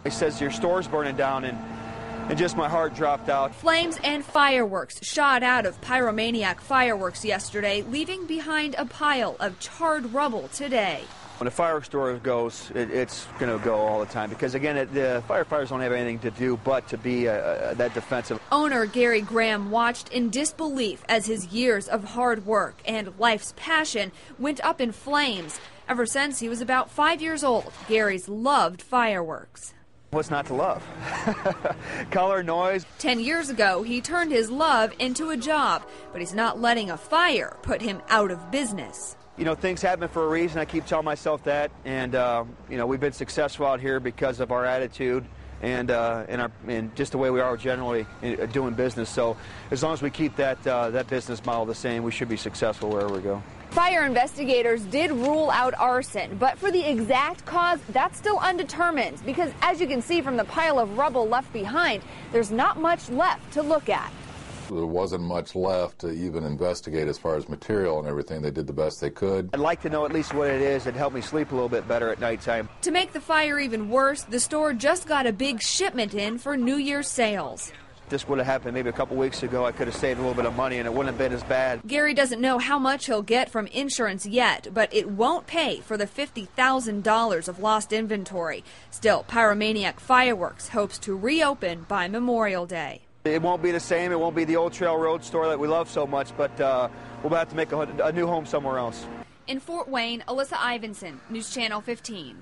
He says your store's burning down, and just my heart dropped out. Flames and fireworks shot out of Pyromaniac Fireworks yesterday, leaving behind a pile of charred rubble today. When a fireworks store goes, it's going to go all the time because, again, the firefighters don't have anything to do but to be that defensive. Owner Gary Graham watched in disbelief as his years of hard work and life's passion went up in flames. Ever since he was about 5 years old, Gary's loved fireworks. What's not to love? Color, noise. 10 years ago, he turned his love into a job, but he's not letting a fire put him out of business. You know, things happen for a reason. I keep telling myself that, and you know, we've been successful out here because of our attitude and just the way we are generally doing business. So, as long as we keep that business model the same, we should be successful wherever we go. Fire investigators did rule out arson, but for the exact cause, that's still undetermined because, as you can see from the pile of rubble left behind, there's not much left to look at. There wasn't much left to even investigate as far as material and everything. They did the best they could. I'd like to know at least what it is. It'd help me sleep a little bit better at nighttime. To make the fire even worse, the store just got a big shipment in for New Year's sales. If this would have happened maybe a couple weeks ago, I could have saved a little bit of money and it wouldn't have been as bad. Gary doesn't know how much he'll get from insurance yet, but it won't pay for the $50,000 of lost inventory. Still, Pyromaniac Fireworks hopes to reopen by Memorial Day. It won't be the same. It won't be the Old Trail Road store that we love so much, but we'll have to make a new home somewhere else. In Fort Wayne, Alyssa Ivinson, News Channel 15.